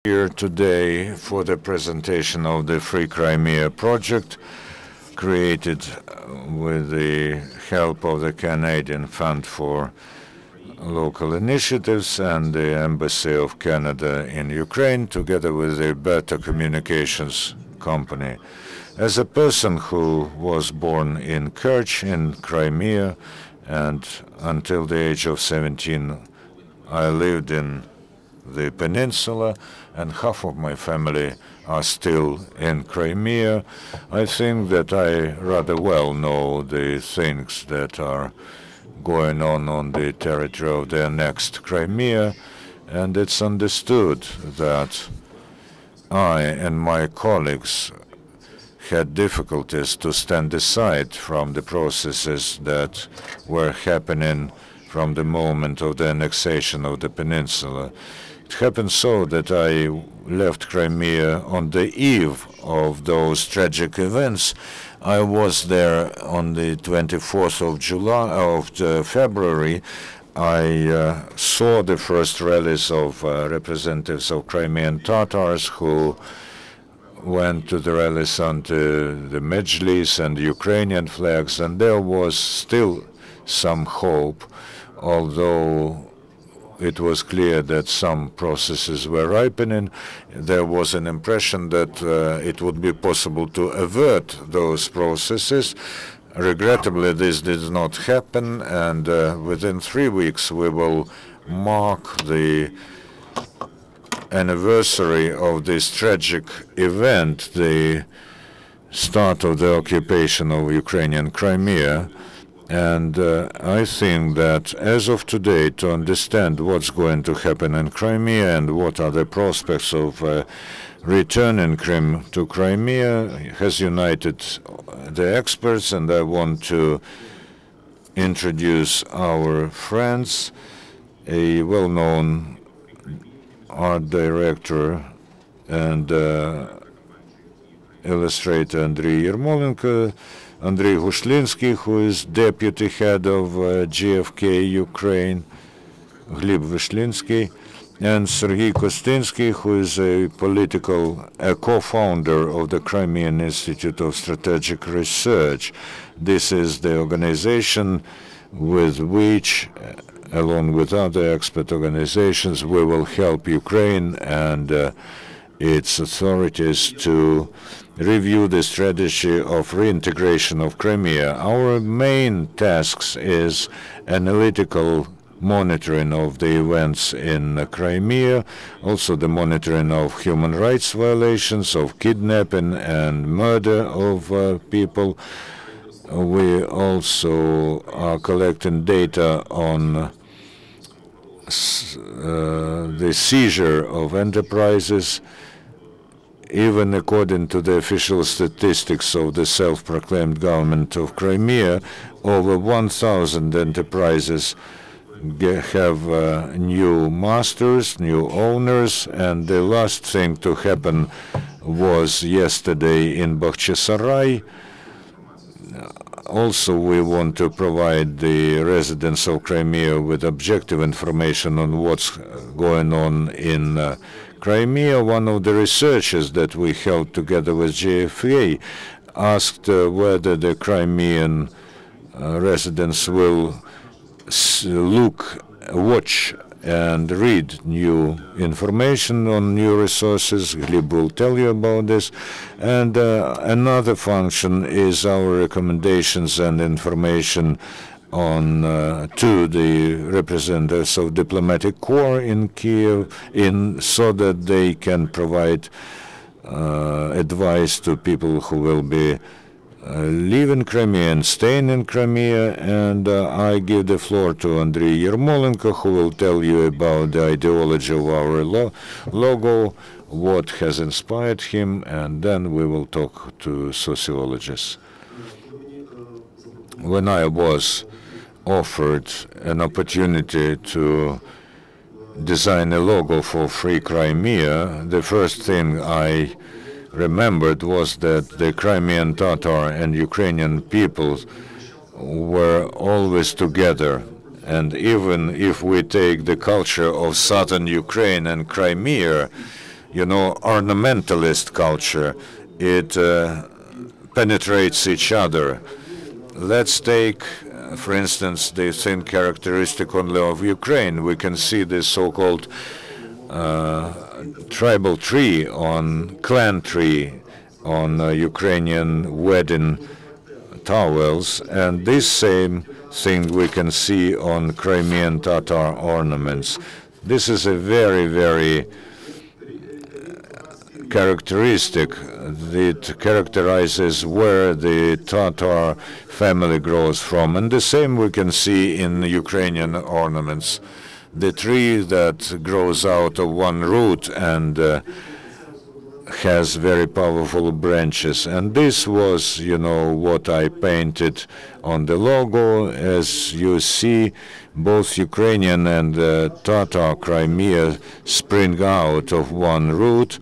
Here today for the presentation of the Free Crimea project, created with the help of the Canadian Fund for Local Initiatives and the Embassy of Canada in Ukraine, together with the Better Communications Company. As a person who was born in Kerch in Crimea, and until the age of 17, I lived in the peninsula, and half of my family are still in Crimea. I think that I rather well know the things that are going on the territory of the annexed Crimea, and it's understood that I and my colleagues had difficulties to stand aside from the processes that were happening from the moment of the annexation of the peninsula. It happened so that I left Crimea on the eve of those tragic events. I was there on the 24th of February. I saw the first rallies of representatives of Crimean Tatars who went to the rallies under the Mejlis and Ukrainian flags, and there was still some hope, although it was clear that some processes were ripening. There was an impression that it would be possible to avert those processes. Regrettably, this did not happen, and within 3 weeks we will mark the anniversary of this tragic event, the start of the occupation of Ukrainian Crimea. And I think that as of today, to understand what's going to happen in Crimea and what are the prospects of returning Crimea to Crimea has united the experts, and I want to introduce our friends, a well-known art director and illustrator Andriy Yermolenko, Andriy Vyshlinsky, who is deputy head of GfK Ukraine, Hlib Vyshlinsky, and Serhiy Kostynsky, who is a co-founder of the Crimean Institute of Strategic Research. This is the organization with which, along with other expert organizations, we will help Ukraine and its authorities to review the strategy of reintegration of Crimea. Our main tasks is analytical monitoring of the events in Crimea, also the monitoring of human rights violations, of kidnapping and murder of people. We also are collecting data on the seizure of enterprises. Even according to the official statistics of the self-proclaimed government of Crimea, over 1,000 enterprises have new masters, new owners, and the last thing to happen was yesterday in Bakhchisarai. Also, we want to provide the residents of Crimea with objective information on what's going on in Crimea. One of the researchers that we held together with GfK asked whether the Crimean residents will watch and read new information on new resources. Hlib will tell you about this. And another function is our recommendations and information on to the representatives of diplomatic corps in Kiev, so that they can provide advice to people who will be leaving Crimea and staying in Crimea. And I give the floor to Andriy Yermolenko, who will tell you about the ideology of our logo, what has inspired him, and then we will talk to sociologists. When I was offered an opportunity to design a logo for Free Crimea, the first thing I remembered was that the Crimean Tatar and Ukrainian peoples were always together. And even if we take the culture of southern Ukraine and Crimea, ornamentalist culture. It penetrates each other. Let's take, for instance, the thing characteristic only of Ukraine. We can see this so-called tribal tree, clan tree, on Ukrainian wedding towels, and this same thing we can see on Crimean Tatar ornaments. This is a very, very characteristic. It characterizes where the Tatar family grows from, and the same we can see in Ukrainian ornaments. The tree that grows out of one root and has very powerful branches. And this was, what I painted on the logo. As you see, both Ukrainian and Tatar Crimea spring out of one root.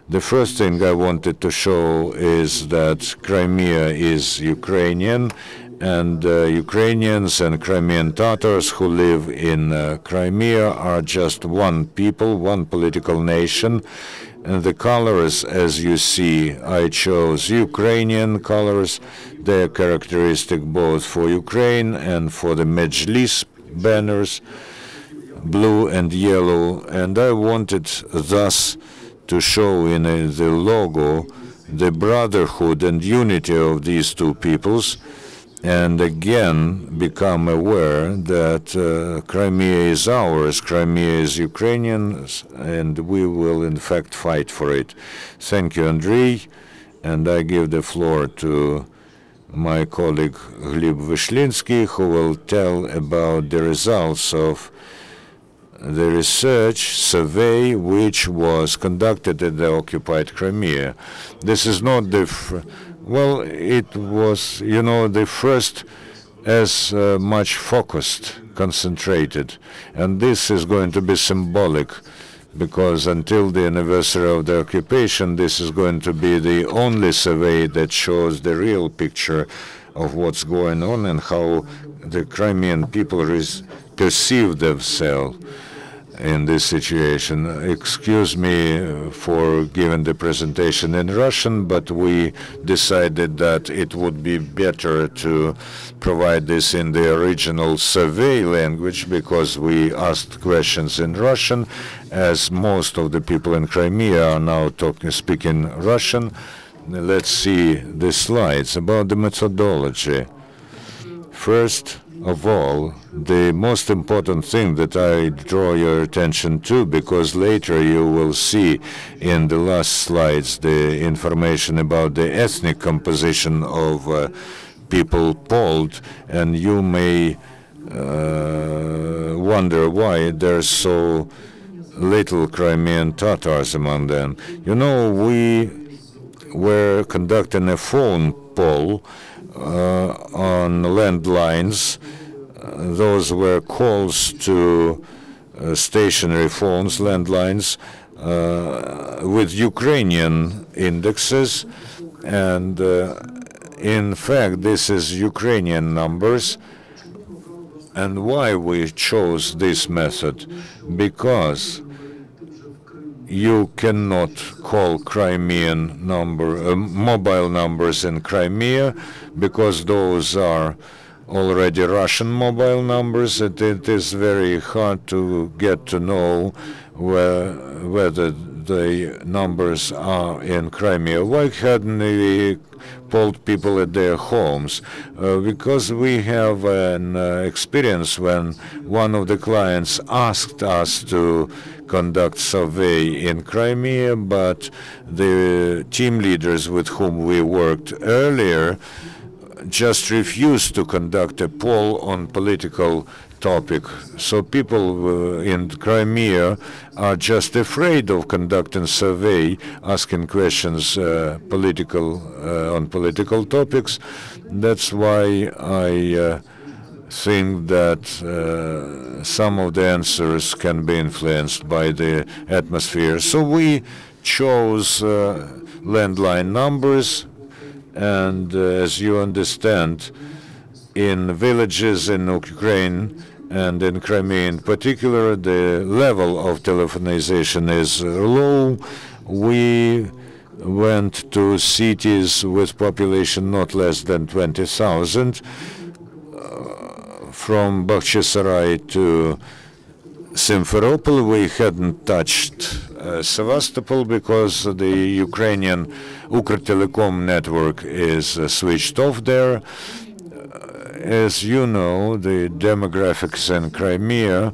The first thing I wanted to show is that Crimea is Ukrainian, and Ukrainians and Crimean Tatars who live in Crimea are just one people, one political nation. And the colors, as you see, I chose Ukrainian colors. They are characteristic both for Ukraine and for the Mejlis banners, blue and yellow. And I wanted thus to show in the logo the brotherhood and unity of these two peoples, and again become aware that Crimea is ours, Crimea is Ukrainian, and we will in fact fight for it. Thank you, Andriy, and I give the floor to my colleague Hlib Vyshlinsky, who will tell about the results of the research survey which was conducted in the occupied Crimea. This is not the well, it was, the first as much focused, concentrated. And this is going to be symbolic, because until the anniversary of the occupation, this is going to be the only survey that shows the real picture of what's going on and how the Crimean people perceive themselves in this situation. Excuse me for giving the presentation in Russian, but we decided that it would be better to provide this in the original survey language, because we asked questions in Russian, as most of the people in Crimea are now speaking Russian. Let's see the slides about the methodology. First of all, the most important thing that I draw your attention to, because later you will see in the last slides the information about the ethnic composition of people polled, and you may wonder why there's so little Crimean Tatars among them. We were conducting a phone poll on landlines. Those were calls to stationary phones, landlines, with Ukrainian indexes. And in fact, this is Ukrainian numbers. And why we chose this method? Because you cannot call Crimean mobile numbers in Crimea, because those are already Russian mobile numbers. It is very hard to get to know whether the numbers are in Crimea. Why hadn't we polled people at their homes? Because we have an experience when one of the clients asked us to conduct survey in Crimea, but the team leaders with whom we worked earlier just refused to conduct a poll on political topic. So people in Crimea are just afraid of conducting survey, asking questions on political topics. That's why I think that some of the answers can be influenced by the atmosphere. So we chose landline numbers, and as you understand, in villages in Ukraine and in Crimea in particular, the level of telefonization is low. We went to cities with population not less than 20,000, from Bakhchisarai to Simferopol. We hadn't touched Sevastopol because the Ukrainian Ukrtelecom network is switched off there. As you know, the demographics in Crimea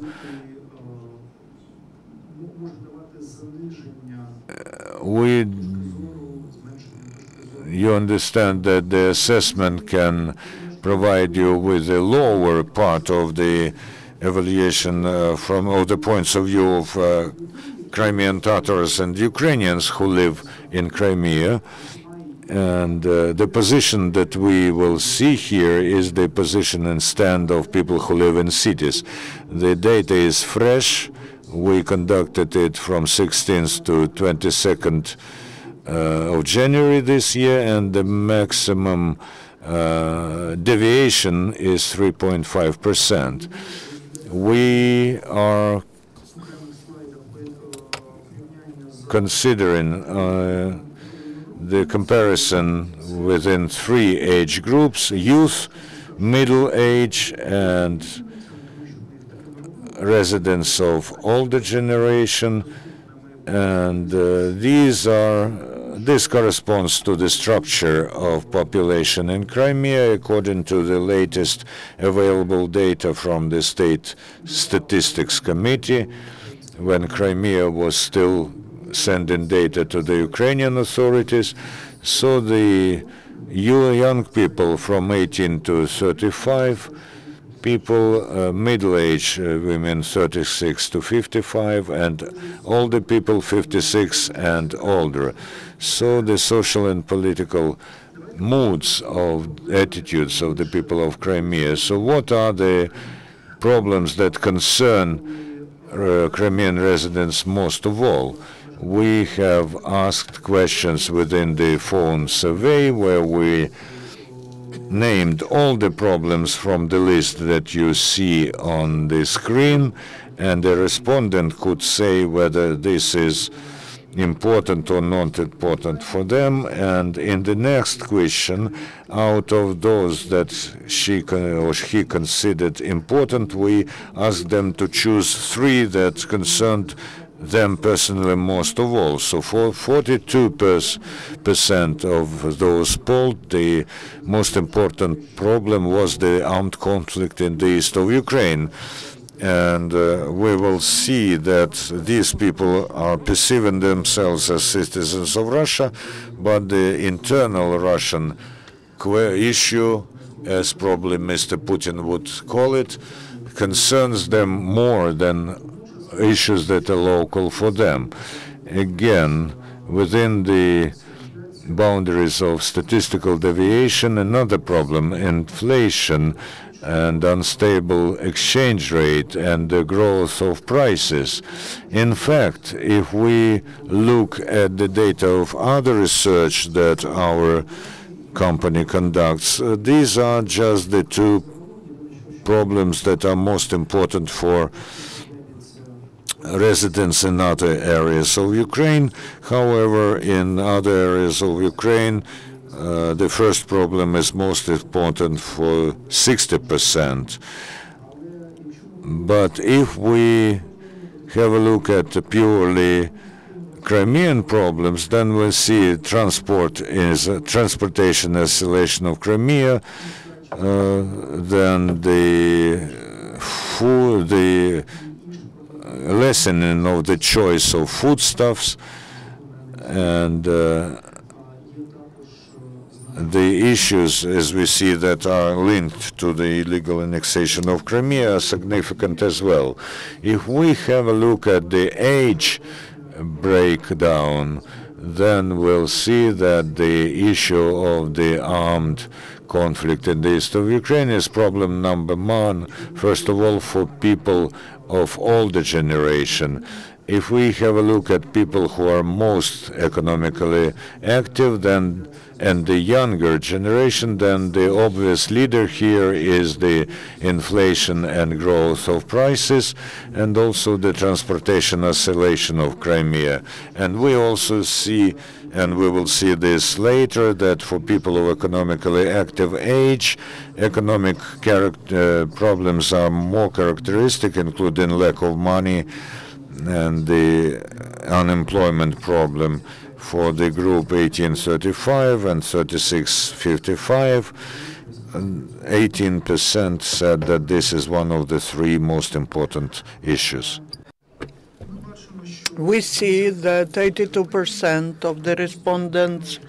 you understand that the assessment can provide you with a lower part of the evaluation from all the points of view of Crimean Tatars and Ukrainians who live in Crimea. And the position that we will see here is the position and stand of people who live in cities. The data is fresh. We conducted it from 16th to 22nd of January this year, and the maximum deviation is 3.5%. We are considering the comparison within 3 age groups: youth, middle age, and residents of older generation. And this corresponds to the structure of population in Crimea according to the latest available data from the State Statistics Committee, when Crimea was still sending data to the Ukrainian authorities. So the young people from 18 to 35, people, middle-aged women 36 to 55, and older people 56 and older. So the social and political moods of attitudes of the people of Crimea. So what are the problems that concern Crimean residents most of all? We have asked questions within the phone survey where we named all the problems from the list that you see on the screen, and the respondent could say whether this is important or not important for them. And in the next question, out of those that she or he considered important, we asked them to choose 3 that concerned them personally most of all. So for 42% of those polled, the most important problem was the armed conflict in the east of Ukraine. And we will see that these people are perceiving themselves as citizens of Russia, but the internal Russian issue, as probably Mr. Putin would call it, concerns them more than issues that are local for them. Again, within the boundaries of statistical deviation, another problem: inflation and unstable exchange rate and the growth of prices. In fact, if we look at the data of other research that our company conducts, these are just the 2 problems that are most important for residents in other areas of Ukraine. However, in other areas of Ukraine, the first problem is most important for 60%. But if we have a look at the purely Crimean problems, then we'll see transportation isolation of Crimea, then the lessening of the choice of foodstuffs, and the issues, as we see, that are linked to the illegal annexation of Crimea are significant as well. If we have a look at the age breakdown, then we'll see that the issue of the armed conflict in the east of Ukraine is problem number 1, first of all, for people of older generation. If we have a look at people who are most economically active, then and the younger generation, then the obvious leader here is the inflation and growth of prices, and also the transportation oscillation of Crimea. And we also see, and we will see this later, that for people of economically active age, economic problems are more characteristic, including lack of money and the unemployment problem. For the group 1835 and 3655, 18% said that this is one of the three most important issues. We see that 82% of the respondents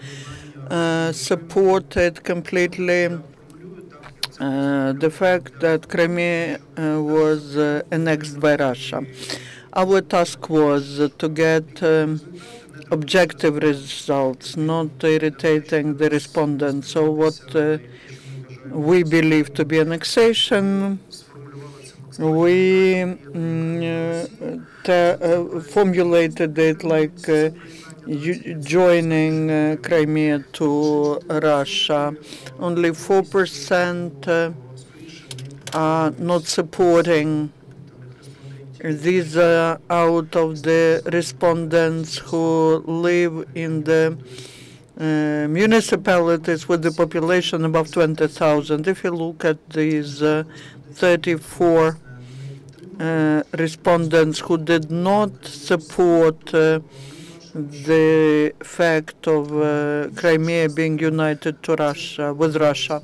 supported completely the fact that Crimea was annexed by Russia. Our task was to get objective results, not irritating the respondents. So what we believe to be annexation, we formulated it like joining Crimea to Russia. Only 4% are not supporting. These are out of the respondents who live in the municipalities with the population above 20,000. If you look at these 34 respondents who did not support the fact of Crimea being united to Russia, with Russia.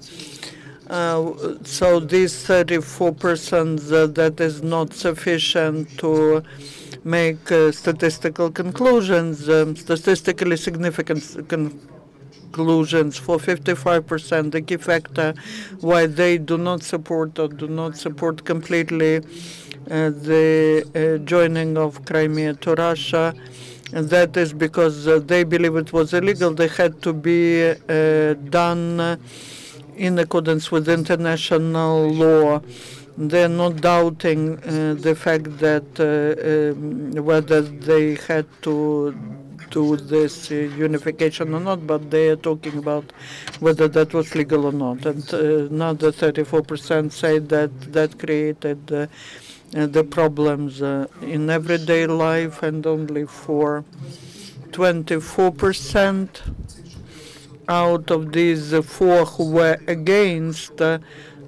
So these 34%, that is not sufficient to make statistical conclusions, statistically significant conclusions. For 55%, the key factor why they do not support or do not support completely the joining of Crimea to Russia, and that is because they believe it was illegal. They had to be done in accordance with international law. They're not doubting the fact that whether they had to do this unification or not, but they are talking about whether that was legal or not. And another 34% say that that created the problems in everyday life, and only for 24% out of these four who were against,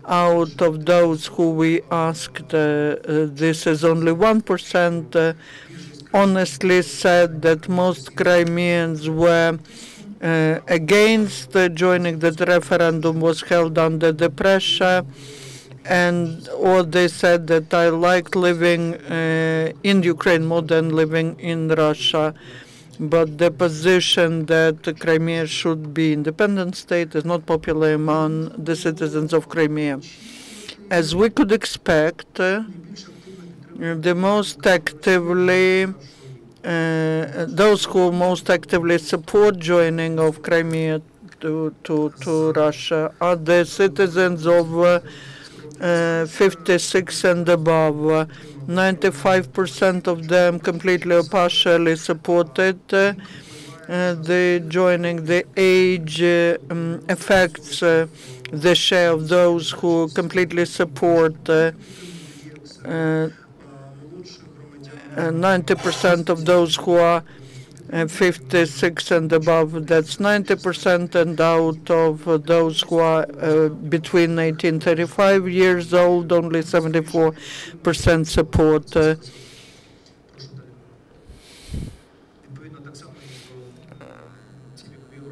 out of those who we asked, this is only 1%, honestly said that most Crimeans were against joining. That the referendum was held under the pressure, and or they said that I liked living in Ukraine more than living in Russia. But the position that Crimea should be independent state is not popular among the citizens of Crimea. As we could expect, the most actively, those who most actively support joining of Crimea to Russia are the citizens of 56 and above. 95% of them completely or partially supported the joining. The age affects the share of those who completely support. 90% of those who are 56 and above, that's 90%, and out of those who are between 18 and 35 years old, only 74% support.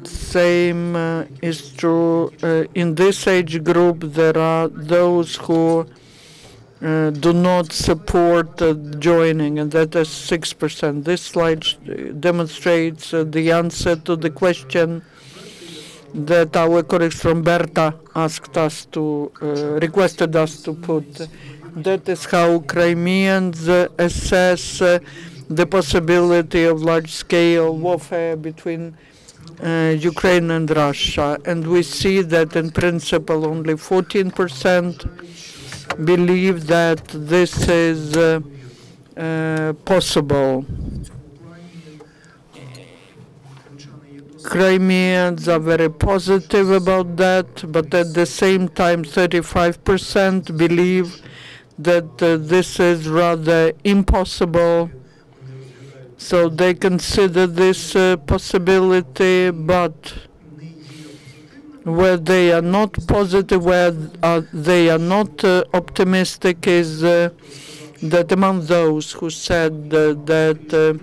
Same is true in this age group. There are those who do not support joining, and that is 6%. This slide demonstrates the answer to the question that our colleagues from Berta asked us to, requested us to put. That is how Crimeans assess the possibility of large-scale warfare between Ukraine and Russia. And we see that in principle only 14% believe that this is possible. Crimeans are very positive about that, but at the same time 35% believe that this is rather impossible. So they consider this possibility, but where they are not positive, where they are not optimistic, is that among those who said that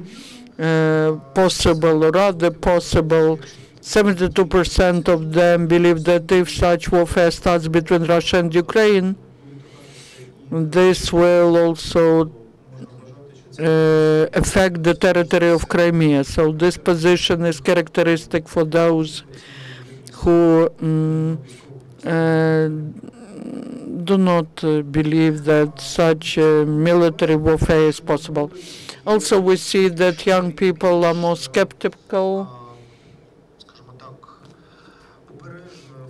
possible, or rather possible, 72% of them believe that if such warfare starts between Russia and Ukraine, this will also affect the territory of Crimea. So this position is characteristic for those who do not believe that such military warfare is possible. Also, we see that young people are more skeptical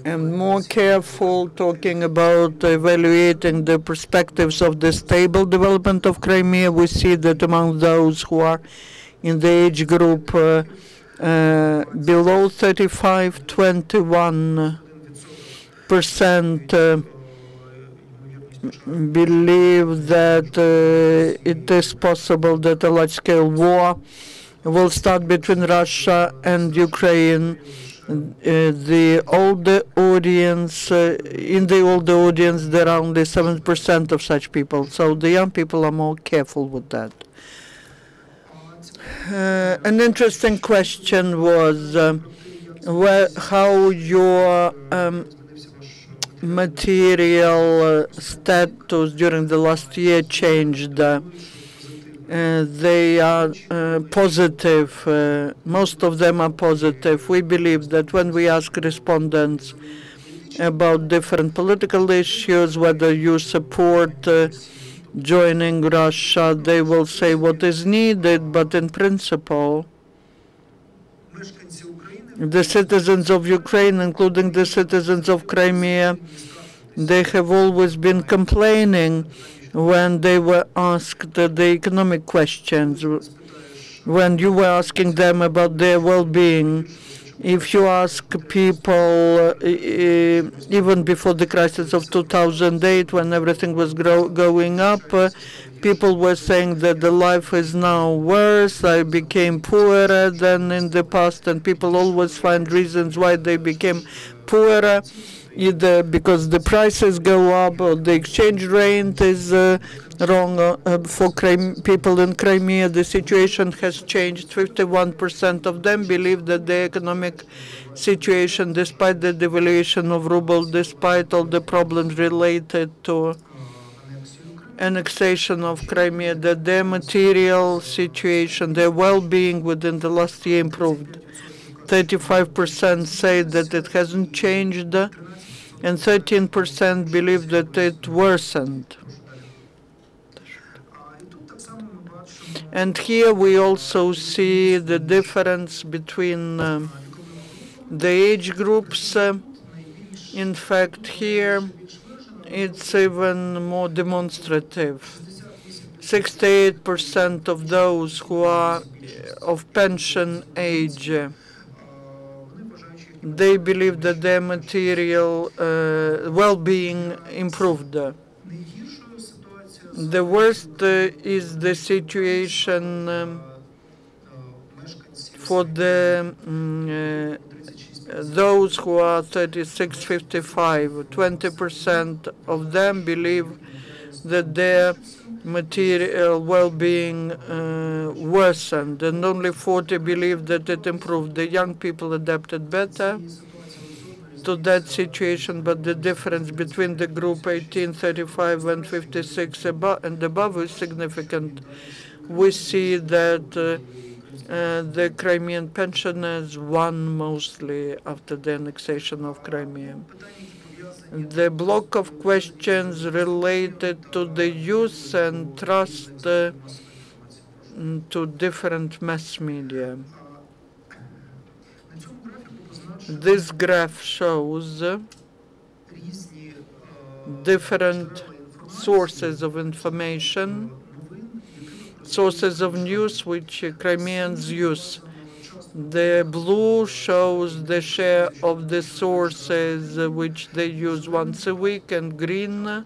and more careful, talking about evaluating the perspectives of the stable development of Crimea. We see that among those who are in the age group below 35, 21% believe that it is possible that a large-scale war will start between Russia and Ukraine. The older audience, in the older audience, there are only 7% of such people. So the young people are more careful with that. An interesting question was how your material status during the last year changed. They are positive. Most of them are positive. We believe that when we ask respondents about different political issues, whether you support joining Russia, they will say what is needed, but in principle, the citizens of Ukraine, including the citizens of Crimea, they have always been complaining when they were asked the economic questions, when you were asking them about their well-being. If you ask people, even before the crisis of 2008, when everything was going up, people were saying that the life is now worse, I became poorer than in the past, and people always find reasons why they became poorer, either because the prices go up or the exchange rate is wrong. For people in Crimea, the situation has changed. 51% of them believe that the economic situation, despite the devaluation of ruble, despite all the problems related to annexation of Crimea, that their material situation, their well-being within the last year improved. 35% say that it hasn't changed, and 13% believe that it worsened. And here we also see the difference between the age groups. In fact, here it's even more demonstrative. 68% of those who are of pension age, they believe that their material well-being improved. The worst is the situation for those who are 36-55. 20% of them believe that their material well-being worsened, and only 40 believe that it improved. The young people adapted better to that situation, but the difference between the group 18, 35, and 56 and above is significant. We see that the Crimean pensioners won mostly after the annexation of Crimea. The block of questions related to the use and trust to different mass media. This graph shows different sources of information sources of news which Crimeans use. The blue shows the share of the sources which they use once a week, and green,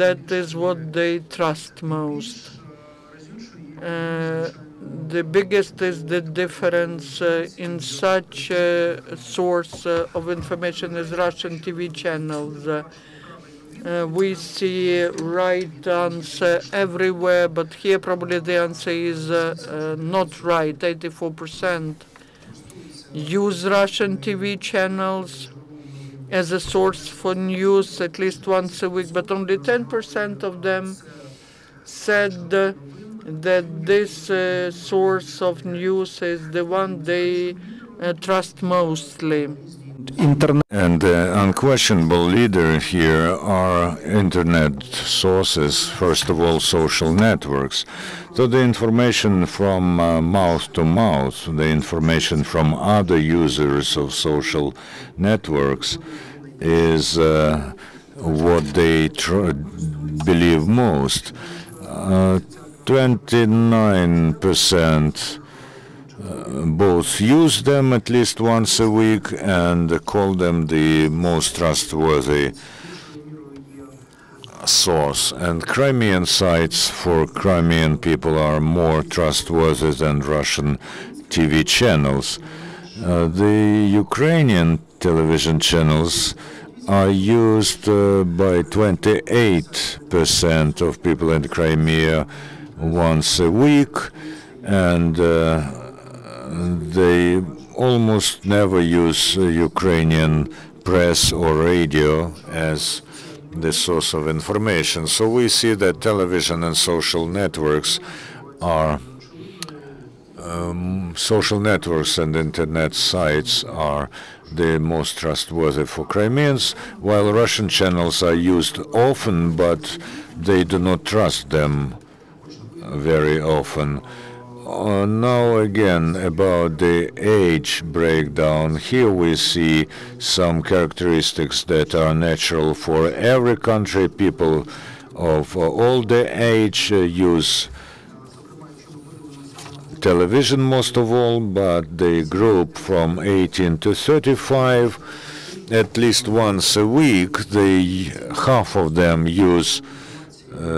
that is what they trust most. The biggest is the difference in such a source of information as Russian TV channels. We see right answer everywhere, but here probably the answer is not right. 84% use Russian TV channels as a source for news at least once a week, but only 10% of them said that this source of news is the one they trust mostly. And the unquestionable leader here are internet sources, first of all social networks. So the information from mouth to mouth, the information from other users of social networks is what they believe most. 29% both use them at least once a week and call them the most trustworthy source. And Crimean sites for Crimean people are more trustworthy than Russian TV channels. The Ukrainian television channels are used by 28% of people in Crimea once a week, and they almost never use Ukrainian press or radio as the source of information. So we see that television and social networks and internet sites are the most trustworthy for Crimeans, while Russian channels are used often, but they do not trust them very often. Now again, about the age breakdown. Here we see some characteristics that are natural for every country. People of older age use television most of all, but the group from 18 to 35, at least once a week, half of them use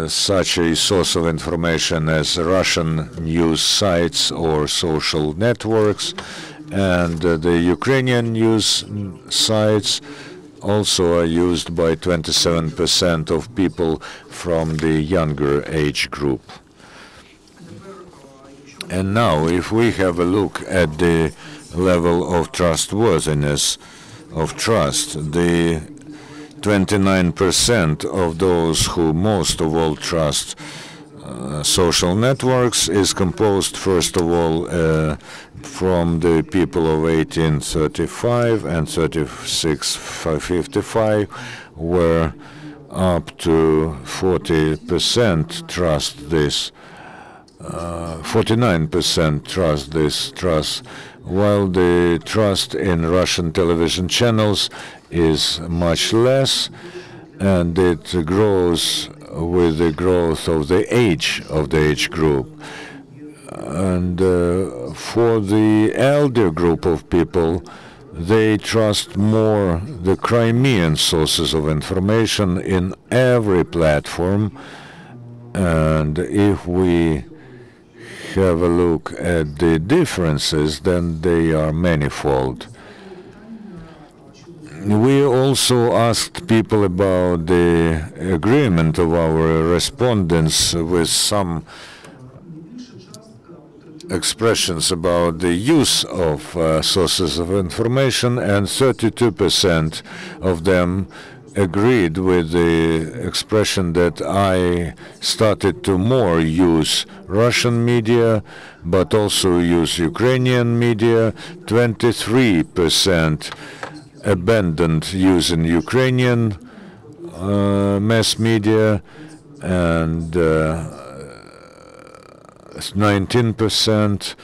such a source of information as Russian news sites or social networks, and the Ukrainian news sites also are used by 27% of people from the younger age group. And now, if we have a look at the level of trustworthiness, of trust, the 29% of those who most of all trust social networks is composed, first of all, from the people of 1835 and 36-55, where up to 40% trust this. 49% trust this trust, while the trust in Russian television channels is much less, and it grows with the growth of the age group. And for the elder group of people, they trust more the Crimean sources of information in every platform. And if we have a look at the differences, then they are manifold. We also asked people about the agreement of our respondents with some expressions about the use of sources of information, and 32% of them agreed with the expression that I started to more use Russian media, but also use Ukrainian media. 23% abandoned using Ukrainian mass media, and 19%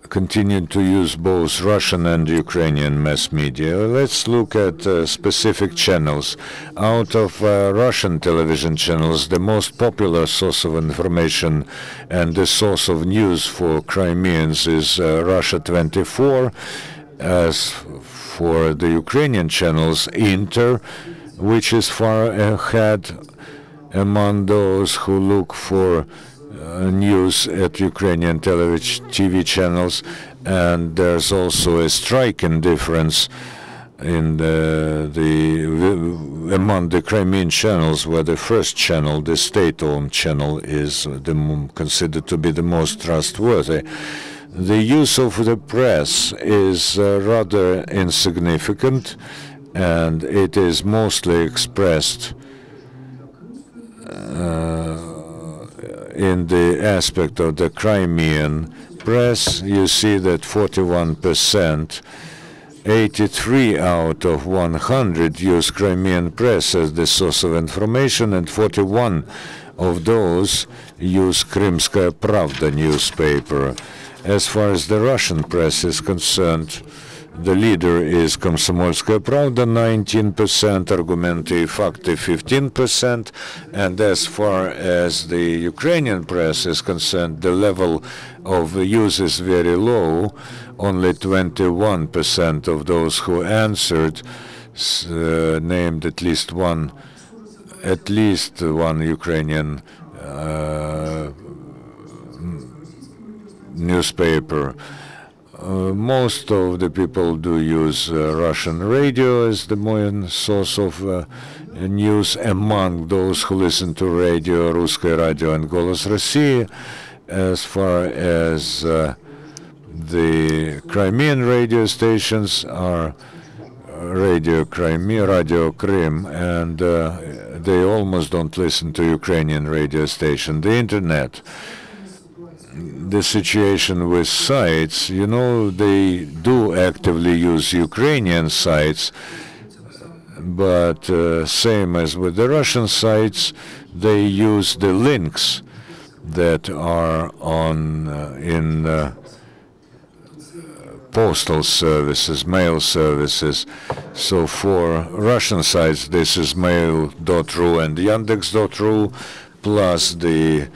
continued to use both Russian and Ukrainian mass media. Let's look at specific channels. Out of Russian television channels, the most popular source of information and the source of news for Crimeans is Russia 24. As for the Ukrainian channels, Inter, which is far ahead among those who look for news at Ukrainian TV channels, and there's also a striking difference in among the Crimean channels, where the first channel, the state-owned channel, is considered to be the most trustworthy. The use of the press is rather insignificant, and it is mostly expressed in the aspect of the Crimean press. You see that 41%, 83 out of 100 use Crimean press as the source of information, and 41 of those use Krymskaya Pravda newspaper. As far as the Russian press is concerned, the leader is Komsomolskaya Pravda, 19%, Argumenty и Fakty, 15%, and as far as the Ukrainian press is concerned, the level of use is very low. Only 21% of those who answered named at least one Ukrainian newspaper. Most of the people do use Russian radio as the main source of news. Among those who listen to radio, Ruskое Radio and Golos России. As far as the Crimean radio stations are Radio Crimea, Radio Krim, and they almost don't listen to Ukrainian radio station. The internet, the situation with sites, they do actively use Ukrainian sites, but same as with the Russian sites, they use the links that are in postal services, mail services. So for Russian sites, this is mail.ru and yandex.ru, plus the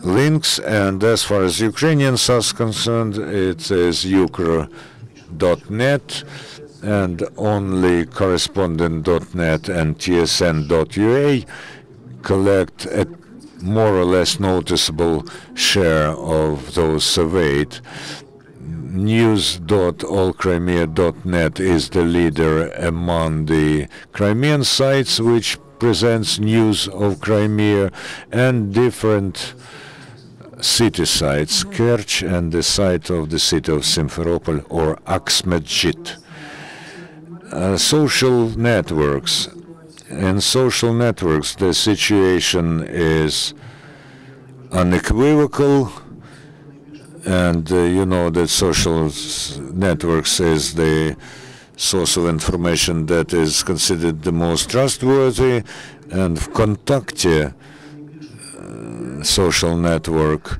links, and as far as Ukrainian sites concerned, it is ukr.net, and only correspondent.net and tsn.ua collect a more or less noticeable share of those surveyed. News.allcrimea.net is the leader among the Crimean sites, which presents news of Crimea and different city sites, Kerch and the site of the city of Simferopol or Aksmedjit. Social networks. In social networks, the situation is unequivocal, and that social networks is the source of information that is considered the most trustworthy, and Vkontakte social network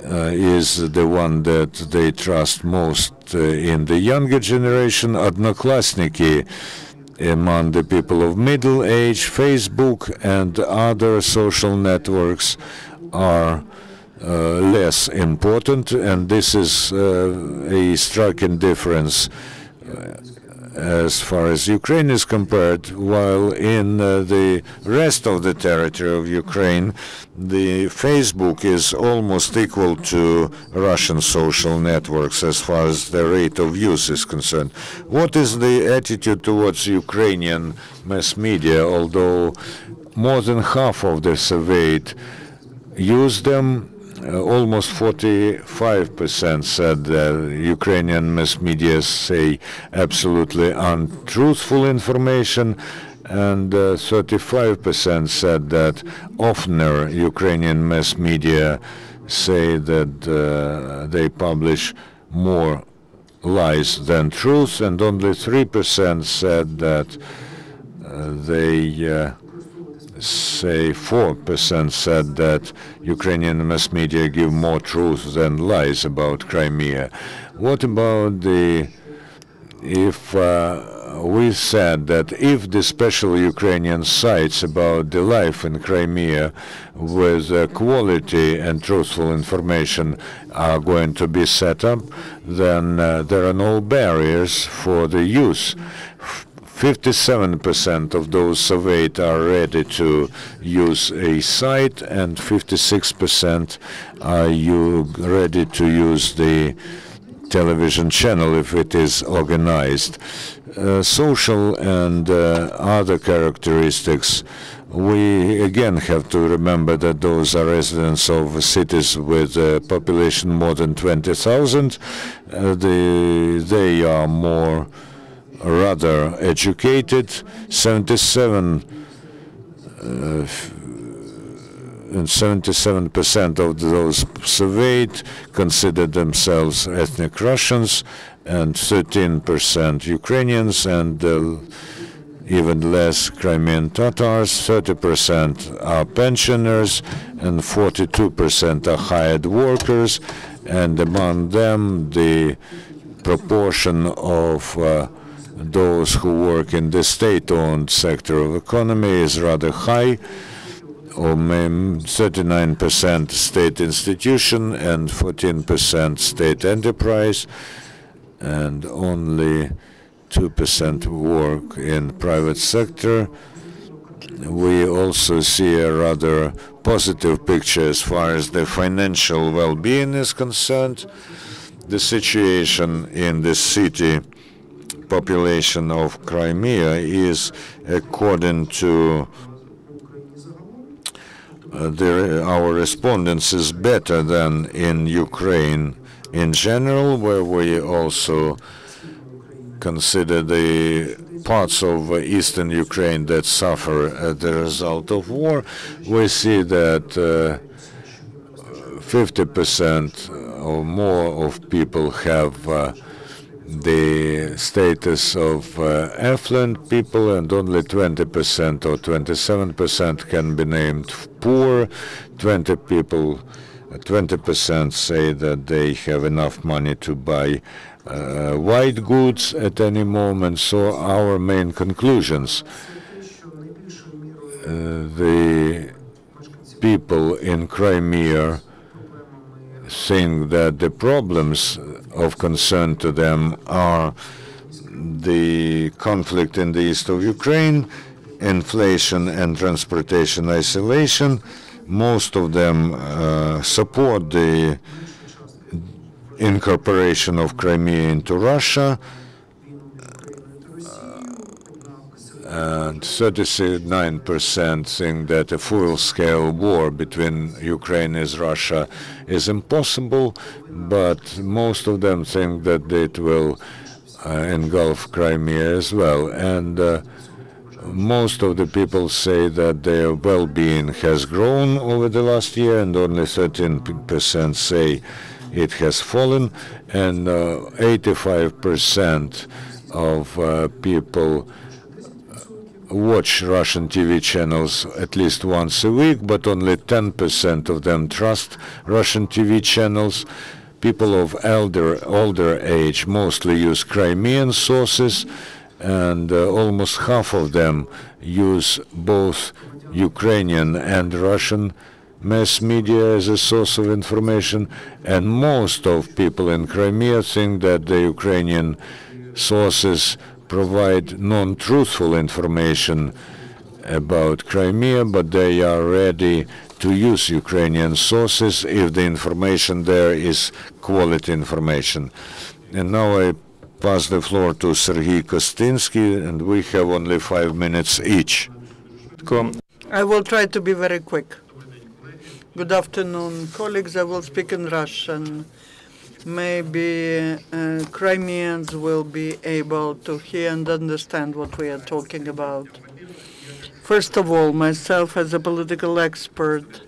is the one that they trust most in the younger generation. Odnoklassniki among the people of middle age. Facebook and other social networks are less important, and this is a striking difference as far as Ukraine is compared. While in the rest of the territory of Ukraine, the Facebook is almost equal to Russian social networks as far as the rate of use is concerned. What is the attitude towards Ukrainian mass media? Although more than half of the surveyed use them, almost 45% said that Ukrainian mass media say absolutely untruthful information, and 35% said that oftener Ukrainian mass media say that they publish more lies than truth, and only 3% said that they say 4% said that Ukrainian mass media give more truth than lies about Crimea. What about if we said that if the special Ukrainian sites about the life in Crimea with quality and truthful information are going to be set up, then there are no barriers for the use. 57% of those surveyed are ready to use a site, and 56% are ready to use the television channel if it is organized. Social and other characteristics, we again have to remember that those are residents of cities with a population more than 20,000. They are more rather educated. 77% of those surveyed consider themselves ethnic Russians, and 13% Ukrainians, and even less Crimean Tatars. 30% are pensioners, and 42% are hired workers, and among them the proportion of those who work in the state-owned sector of economy is rather high, or 39% state institution and 14% state enterprise, and only 2% work in private sector. We also see a rather positive picture as far as the financial well-being is concerned. The situation in the city population of Crimea is, according to our respondents, is better than in Ukraine in general, where we also consider the parts of eastern Ukraine that suffer as the result of war. We see that 50% or more of people have the status of affluent people, and only 20% or 27% can be named poor. 20% say that they have enough money to buy white goods at any moment. So our main conclusions: the people in Crimea think that the problems of concern to them are the conflict in the east of Ukraine, inflation and transportation isolation. Most of them support the incorporation of Crimea into Russia, and 39% think that a full-scale war between Ukraine and Russia is impossible, but most of them think that it will engulf Crimea as well. And most of the people say that their well-being has grown over the last year, and only 13% say it has fallen, and 85% of people watch Russian TV channels at least once a week, but only 10% of them trust Russian TV channels. People of older age mostly use Crimean sources, and almost half of them use both Ukrainian and Russian mass media as a source of information. And most of people in Crimea think that the Ukrainian sources provide non-truthful information about Crimea, but they are ready to use Ukrainian sources if the information there is quality information. And now I pass the floor to Serhiy Kostynsky, and we have only 5 minutes each. I will try to be very quick. Good afternoon, colleagues. I will speak in Russian. Maybe Crimeans will be able to hear and understand what we are talking about. First of all, myself as a political expert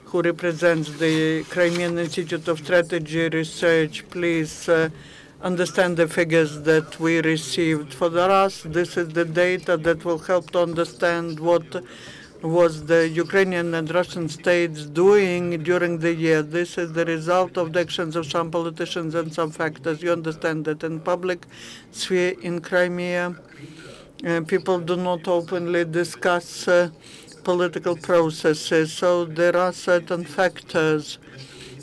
who represents the Crimean Institute of Strategy Research, please understand the figures that we received. For us, this is the data that will help to understand what was the Ukrainian and Russian states doing during the year. This is the result of the actions of some politicians and some factors. You understand that in public sphere in Crimea, people do not openly discuss political processes. So there are certain factors.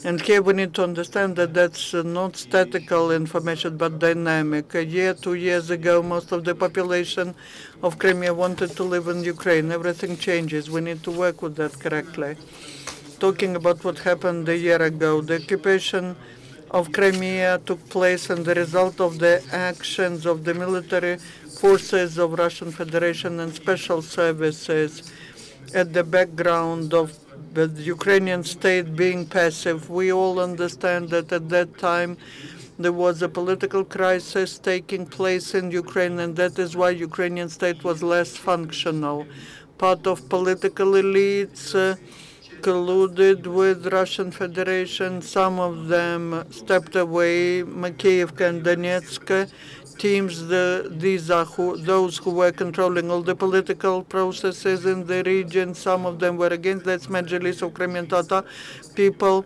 And here we need to understand that that's not statical information, but dynamic. A year, 2 years ago, most of the population of Crimea wanted to live in Ukraine. Everything changes. We need to work with that correctly. Talking about what happened a year ago, the occupation of Crimea took place as the result of the actions of the military forces of Russian Federation and special services at the background of the Ukrainian state being passive. We all understand that at that time there was a political crisis taking place in Ukraine, and that is why Ukrainian state was less functional. Part of political elites colluded with Russian Federation. Some of them stepped away. Makiivka and Donetsk teams, these are those who were controlling all the political processes in the region. Some of them were against that Majlis of Crimean Tatar people.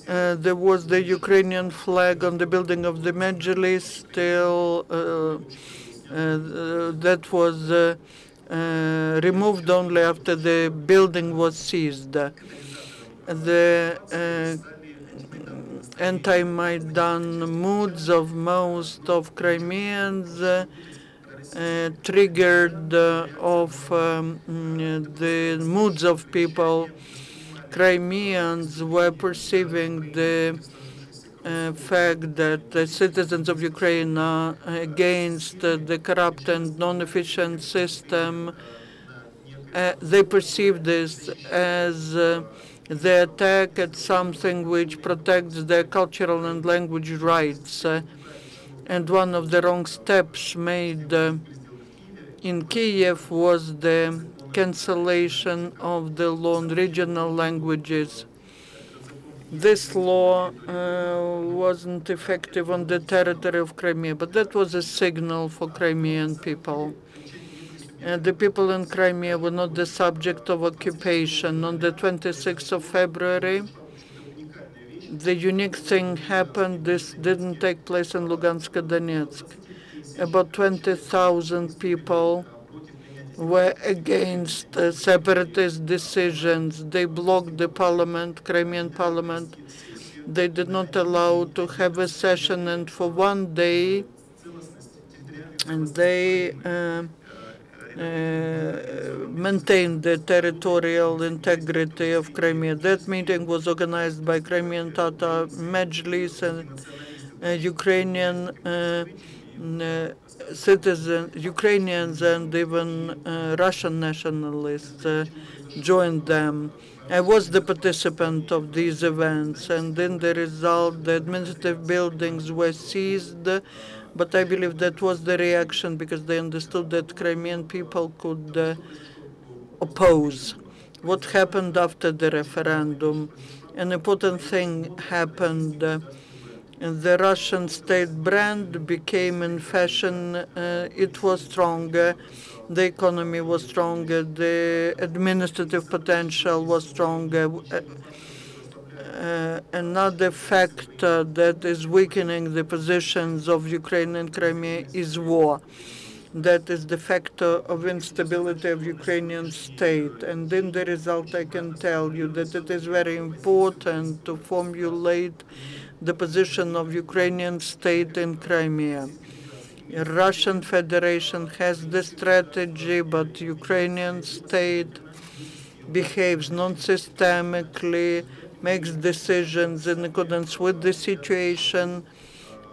There was the Ukrainian flag on the building of the Majlis. Still, that was removed only after the building was seized. The anti-Maidan moods of most of Crimeans triggered of the moods of people. Crimeans were perceiving the fact that the citizens of Ukraine are against the corrupt and non-efficient system. They perceive this as the attack at something which protects their cultural and language rights. And one of the wrong steps made in Kiev was the cancellation of the law on regional languages. This law wasn't effective on the territory of Crimea, but that was a signal for Crimean people. The people in Crimea were not the subject of occupation. On the 26th of February, the unique thing happened. This didn't take place in Lugansk and Donetsk. About 20,000 people were against separatist decisions. They blocked the parliament, Crimean parliament. They did not allow to have a session, and for one day, and they maintained the territorial integrity of Crimea. That meeting was organized by Crimean Tatar Majlis and Ukrainian Ukrainians and even Russian nationalists joined them. I was the participant of these events, and in the result, the administrative buildings were seized. But I believe that was the reaction because they understood that Crimean people could oppose. What happened after the referendum? An important thing happened. The Russian state brand became in fashion. It was stronger. The economy was stronger. The administrative potential was stronger. Another factor that is weakening the positions of Ukraine and Crimea is war. That is the factor of instability of Ukrainian state. And in the result, I can tell you that it is very important to formulate the position of Ukrainian state in Crimea. Russian Federation has the strategy, but Ukrainian state behaves non-systemically, makes decisions in accordance with the situation,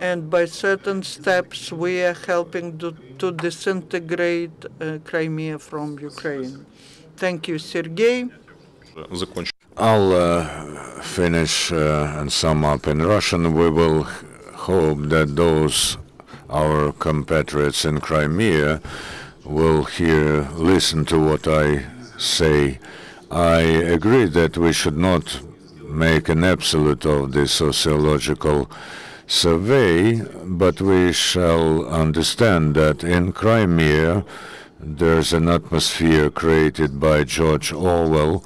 and by certain steps we are helping to disintegrate Crimea from Ukraine. Thank you, Sergei. I'll finish and sum up in Russian. We will hope that those our compatriots in Crimea will listen to what I say. I agree that we should not make an absolute of the sociological survey, but we shall understand that in Crimea There's an atmosphere created by George Orwell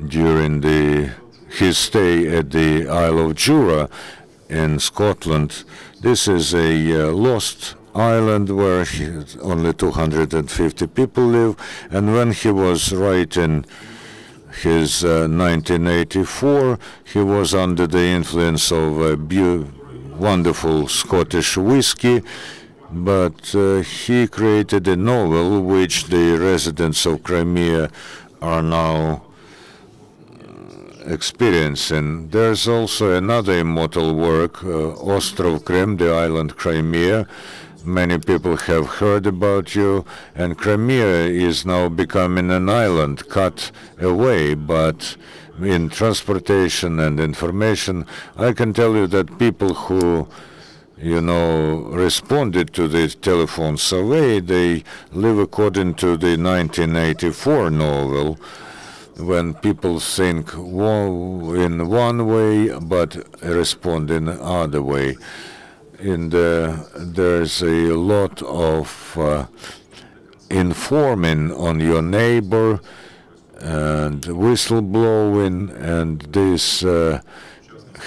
during his stay at the Isle of Jura in Scotland. This is a lost island where only 250 people live, and when he was writing his 1984, he was under the influence of a wonderful Scottish whiskey, but he created a novel which the residents of Crimea are now experiencing. There's also another immortal work, Ostrov Krym, the island Crimea. Many people have heard about you, and Crimea is now becoming an island cut away, but in transportation and information, I can tell you that people who, responded to the telephone survey, they live according to the 1984 novel, when people think in one way but respond in other way. There's a lot of informing on your neighbor and whistleblowing, and this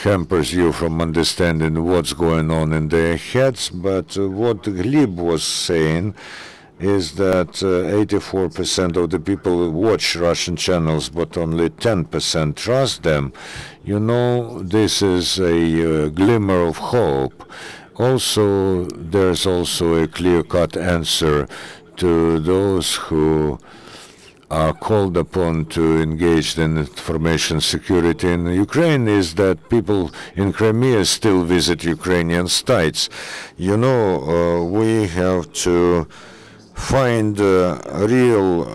hampers you from understanding what's going on in their heads. But what Hlib was saying is that 84% of the people watch Russian channels, but only 10% trust them. This is a glimmer of hope. Also, there's also a clear-cut answer to those who are called upon to engage in information security in Ukraine, is that people in Crimea still visit Ukrainian sites. We have to find real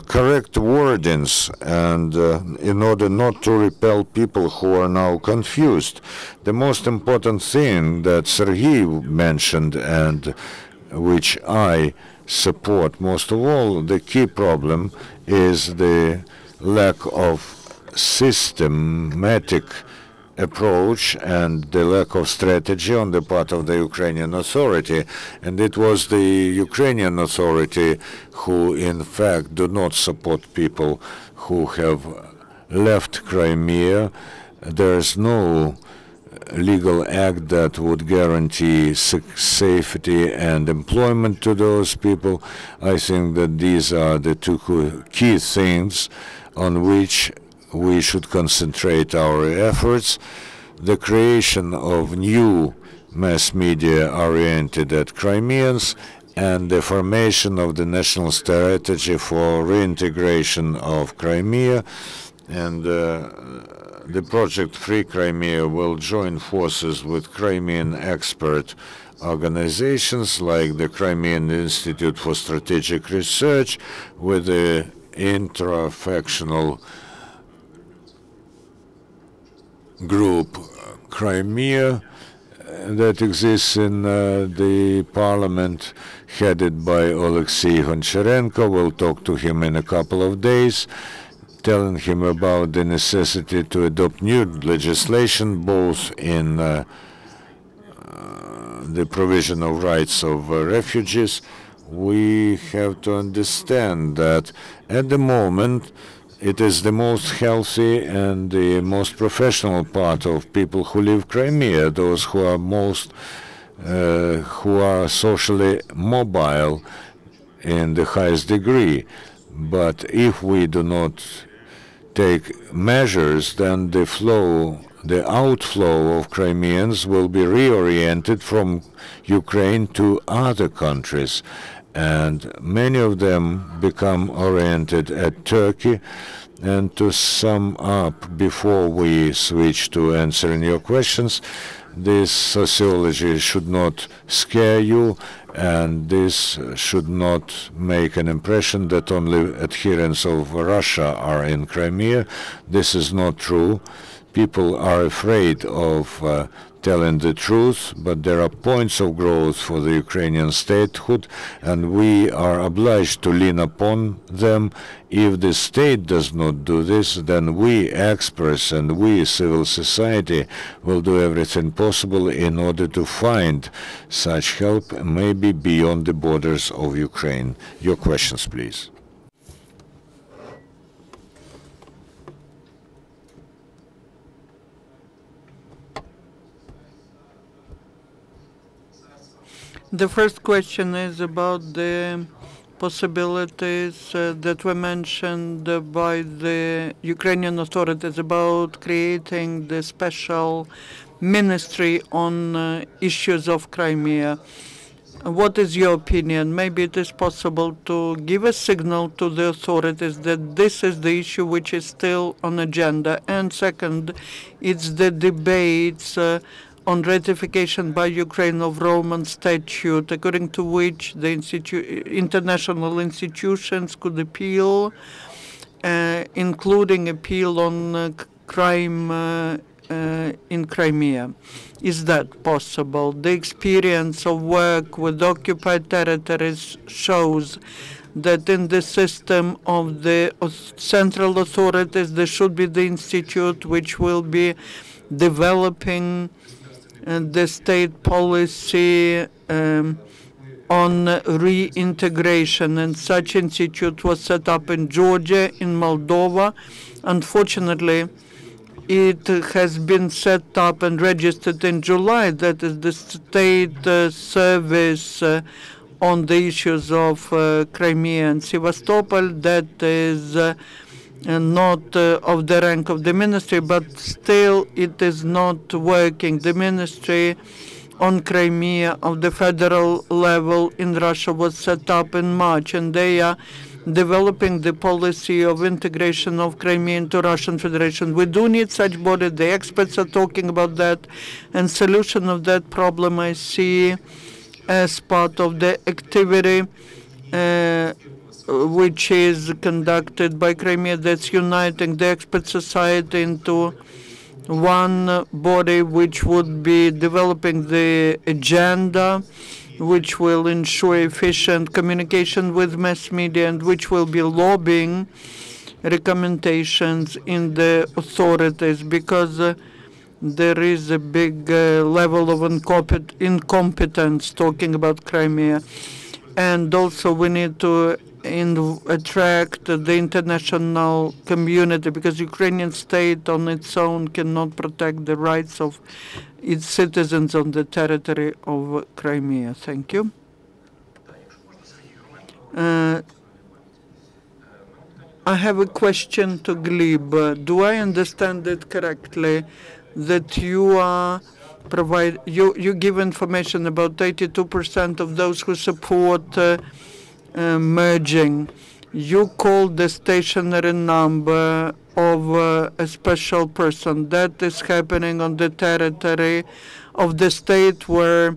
correct wordings, and in order not to repel people who are now confused. The most important thing that Serhiy mentioned, and which I support most of all, the key problem is the lack of systematic approach and the lack of strategy on the part of the Ukrainian authority. And it was the Ukrainian authority who, in fact, do not support people who have left Crimea. There's no legal act that would guarantee safety and employment to those people. I think that these are the two key things on which we should concentrate our efforts. The creation of new mass media oriented at Crimeans, and the formation of the national strategy for reintegration of Crimea. And the project Free Crimea will join forces with Crimean expert organizations like the Crimean Institute for Strategic Research, with the intra-factional group Crimea that exists in the parliament, headed by Alexei Goncharenko. We'll talk to him in a couple of days, telling him about the necessity to adopt new legislation, both in the provision of rights of refugees. We have to understand that at the moment it is the most healthy and the most professional part of people who leave Crimea, those who are who are socially mobile in the highest degree. But if we do not take measures, then the outflow of Crimeans will be reoriented from Ukraine to other countries, and many of them become oriented at Turkey. And to sum up, before we switch to answering your questions, this sociology should not scare you, and this should not make an impression that only adherents of Russia are in Crimea. This is not true. People are afraid of telling the truth, but there are points of growth for the Ukrainian statehood, and we are obliged to lean upon them. If the state does not do this, then we experts and we civil society will do everything possible in order to find such help, maybe beyond the borders of Ukraine. Your questions, please. The first question is about the possibilities that were mentioned by the Ukrainian authorities about creating the special ministry on issues of Crimea. What is your opinion? Maybe it is possible to give a signal to the authorities that this is the issue which is still on agenda. And second, it's the debates on ratification by Ukraine of Roman Statute, according to which the international institutions could appeal, including appeal on crime in Crimea. Is that possible? The experience of work with occupied territories shows that in the system of the central authorities, there should be the institute which will be developing the state policy on reintegration, and such institute was set up in Georgia, in Moldova. Unfortunately, it has been set up and registered in July. That is the state service on the issues of Crimea and Sevastopol. That is not of the rank of the ministry, but still it is not working. The ministry on Crimea of the federal level in Russia was set up in March, and they are developing the policy of integration of Crimea into Russian Federation. We do need such body. The experts are talking about that, and solution of that problem I see as part of the activity which is conducted by Crimea, that's uniting the expert society into one body which would be developing the agenda, which will ensure efficient communication with mass media, and which will be lobbying recommendations in the authorities, because there is a big level of incompetence talking about Crimea. And also we need to attract the international community, because Ukrainian state on its own cannot protect the rights of its citizens on the territory of Crimea. Thank you. I have a question to Hlib. Do I understand it correctly that you are you give information about 82% of those who support merging? You call the stationary number of a special person. That is happening on the territory of the state where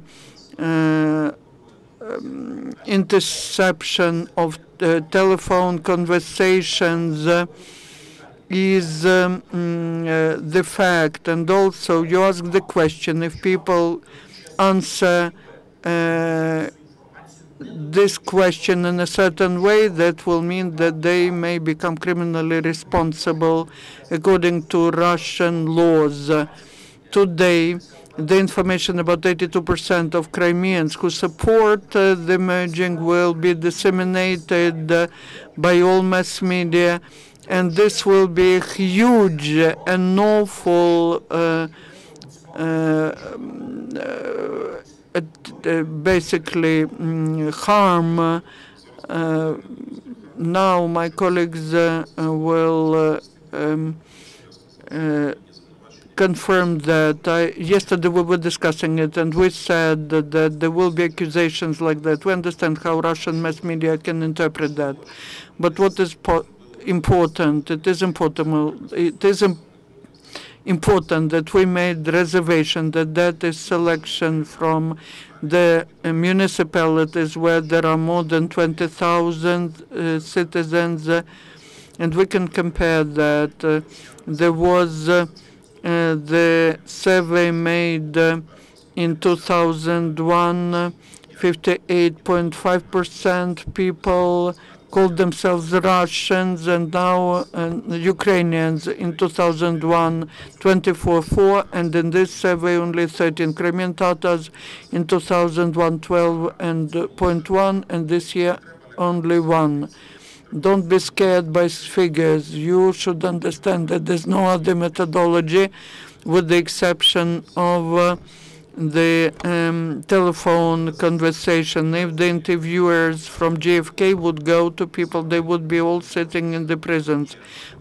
interception of telephone conversations is the fact. And also you ask the question, if people answer this question in a certain way, that will mean that they may become criminally responsible according to Russian laws. Today, the information about 82% of Crimeans who support the merging will be disseminated by all mass media, and this will be a huge and awful basically harm. Now my colleagues will confirm that. Yesterday we were discussing it, and we said that there will be accusations like that. We understand how Russian mass media can interpret that. But what is important, it is important that we made reservation that is selection from the municipalities where there are more than 20,000 citizens, and we can compare that. There was The survey made in 2001, 58.5% people called themselves Russians, and now Ukrainians in 2001, 24.4%, and in this survey only 13 Crimean Tatars in 2001, 12.1%, and this year only 1. Don't be scared by figures. You should understand that there's no other methodology, with the exception of the telephone conversation. If the interviewers from GfK would go to people, they would be all sitting in the prisons.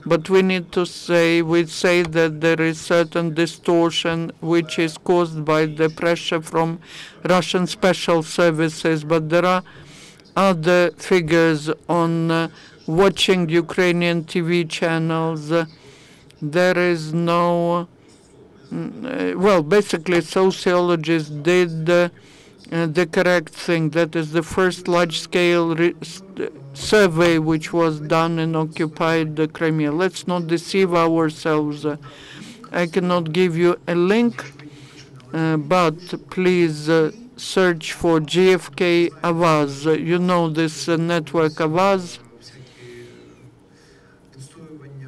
But we need to say, we say that there is certain distortion which is caused by the pressure from Russian special services, but there are other figures on watching Ukrainian TV channels. There is no well, basically, sociologists did the correct thing. That is the first large-scale survey which was done in occupied Crimea. Let's not deceive ourselves. I cannot give you a link, but please search for GfK Avaz. You know this network Avaz,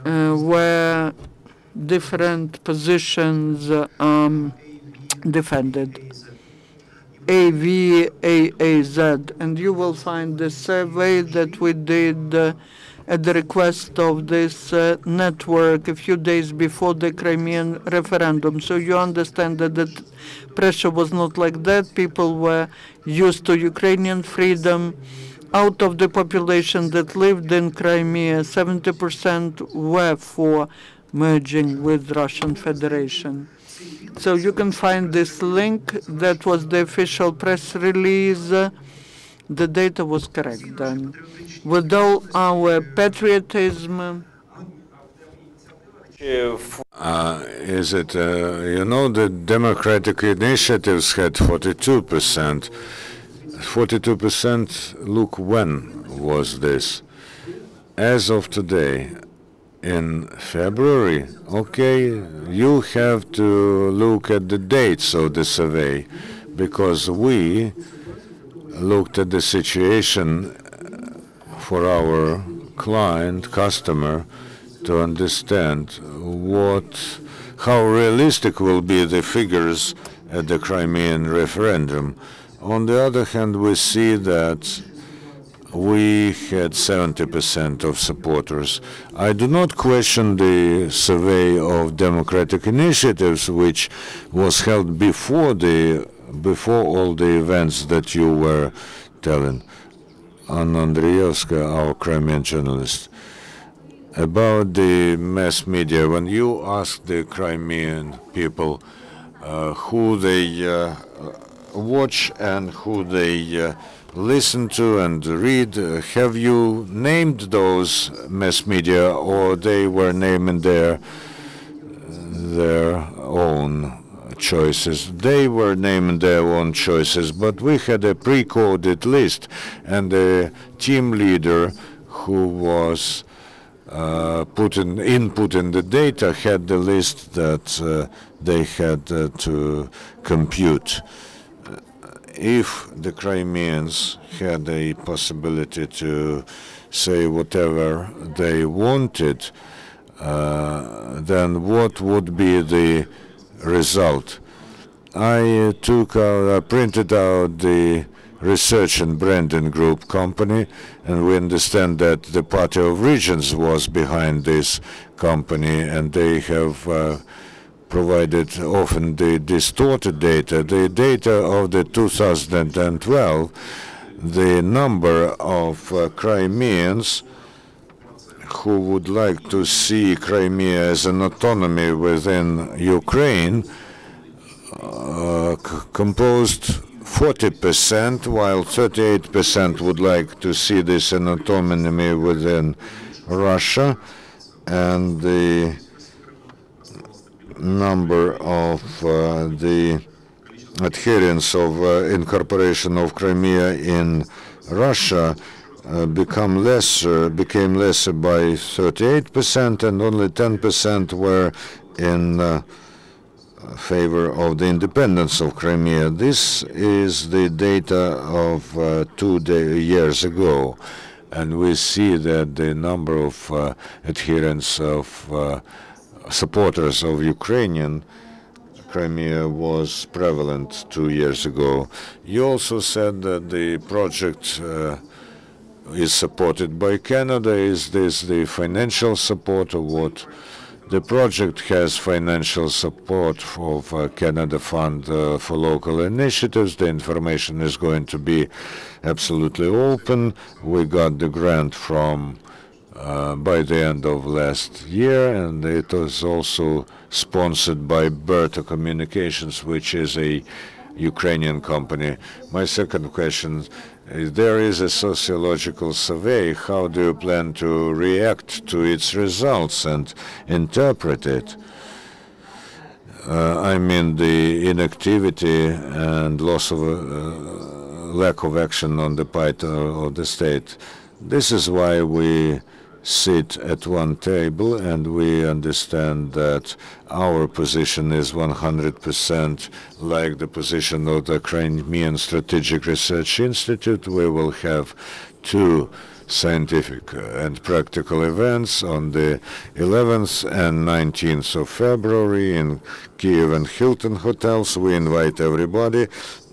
where different positions defended. AVAAZ, and you will find the survey that we did at the request of this network a few days before the Crimean referendum. So you understand that the pressure was not like that. People were used to Ukrainian freedom. Out of the population that lived in Crimea, 70% were for merging with Russian Federation. So you can find this link. That was the official press release. The data was correct then. With all our patriotism, is it, you know, the democratic initiatives had 42%. 42%, look, when was this? As of today, in February, okay, you have to look at the dates of the survey, because we looked at the situation for our client, customer, to understand how realistic will be the figures at the Crimean referendum. On the other hand, we see that we had 70% of supporters. I do not question the survey of democratic initiatives, which was held before all the events that you were telling. Anna Andreyevska, our Crimean journalist. About the mass media, when you ask the Crimean people who they watch and who they listen to and read, have you named those mass media, or they were naming their own choices? They were naming their own choices, but we had a pre-coded list, and the team leader who was putting input in the data had the list that they had to compute. If the Crimeans had a possibility to say whatever they wanted, then what would be the result? I printed out the research and branding group company, and we understand that the Party of Regions was behind this company, and they have provided often the distorted data. The data of the 2012, the number of Crimeans who would like to see Crimea as an autonomy within Ukraine composed 40%, while 38% would like to see this an autonomy within Russia, and the number of the adherents of incorporation of Crimea in Russia became lesser by 38%, and only 10% were in favor of the independence of Crimea. This is the data of 2 years ago, and we see that the number of adherents of supporters of Ukrainian Crimea was prevalent 2 years ago. You also said that the project is supported by Canada. Is this the financial support, or what? The project has financial support of Canada Fund for local initiatives. The information is going to be absolutely open. We got the grant from by the end of last year, and it was also sponsored by Berta Communications, which is a Ukrainian company. My second question, there is a sociological survey. How do you plan to react to its results and interpret it? I mean the inactivity and loss of lack of action on the part of the state. This is why we sit at one table, and we understand that our position is 100% like the position of the Crimean Strategic Research Institute. We will have 2 scientific and practical events on the 11th and 19th of February in Kiev and Hilton hotels. We invite everybody,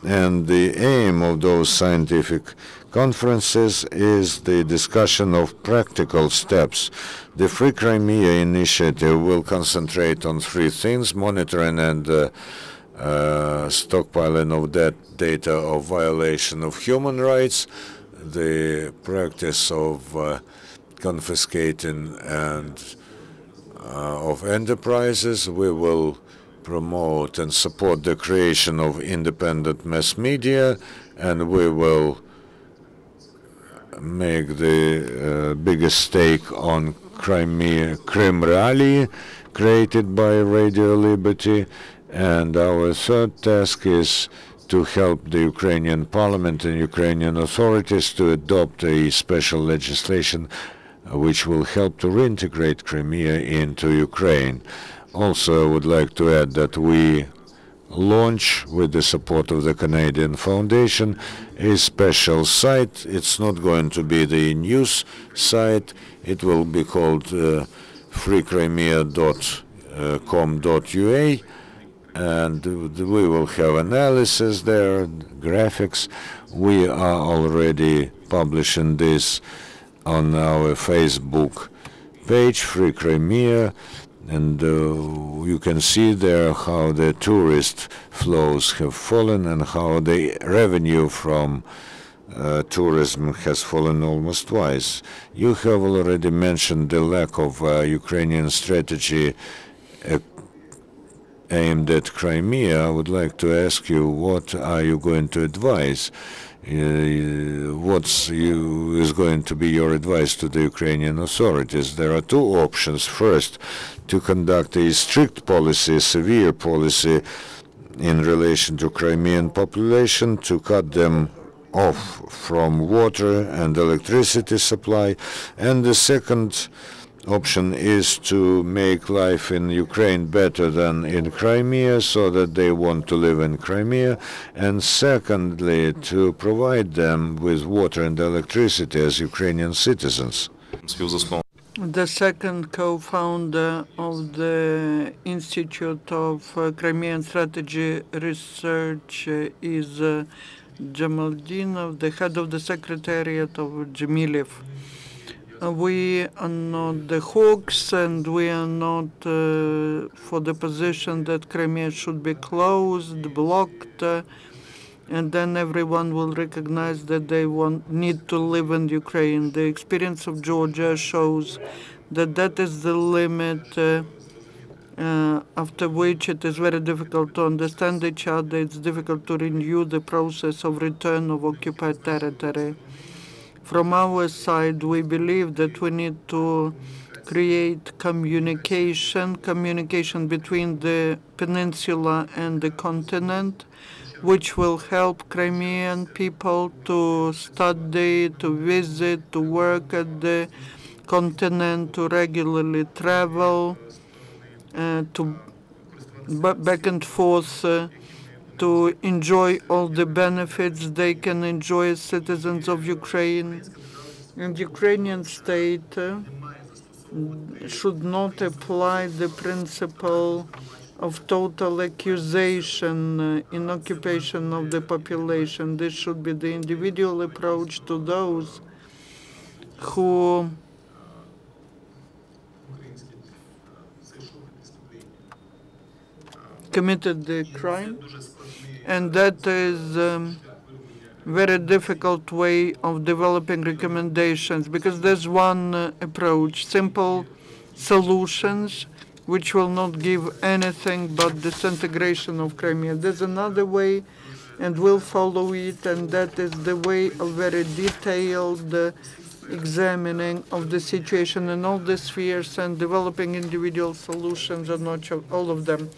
and the aim of those scientific conferences is the discussion of practical steps. The Free Crimea initiative will concentrate on 3 things: monitoring and stockpiling of that data of violation of human rights, the practice of confiscating and of enterprises. We will promote and support the creation of independent mass media, and we will make the biggest stake on Crimea, Crim Rally, created by Radio Liberty. And our third task is to help the Ukrainian parliament and Ukrainian authorities to adopt a special legislation which will help to reintegrate Crimea into Ukraine. Also, I would like to add that we launch, with the support of the Canadian Foundation, a special site. It's not going to be the news site. It will be called freecrimea.com.ua, and we will have analysis there, graphics. We are already publishing this on our Facebook page, Free Crimea, and you can see there how the tourist flows have fallen and how the revenue from tourism has fallen almost twice. You have already mentioned the lack of Ukrainian strategy aimed at Crimea. I would like to ask you, what are you going to advise? Is going to be your advice to the Ukrainian authorities? There are 2 options. First, to conduct a strict policy, severe policy in relation to Crimean population, to cut them off from water and electricity supply. And the second option is to make life in Ukraine better than in Crimea, so that they want to live in Crimea. And secondly, to provide them with water and electricity as Ukrainian citizens. The second co-founder of the Institute of Crimean Strategy Research is Jamaldinov, the head of the Secretariat of Dzhemilev. We are not the hawks, and we are not for the position that Crimea should be closed, blocked, and then everyone will recognize that they need to live in Ukraine. The experience of Georgia shows that that is the limit after which it is very difficult to understand each other. It's difficult to renew the process of return of occupied territory. From our side, we believe that we need to create communication between the peninsula and the continent, which will help Crimean people to study, to visit, to work at the continent, to regularly travel, to back and forth to enjoy all the benefits they can enjoy as citizens of Ukraine. And Ukrainian state should not apply the principle of total accusation in occupation of the population. This should be the individual approach to those who committed the crime, and that is very difficult way of developing recommendations, because there's one approach, simple solutions, which will not give anything but disintegration of Crimea. There's another way, and we'll follow it, and that is the way of very detailed examining of the situation in all the spheres and developing individual solutions, and not all of them.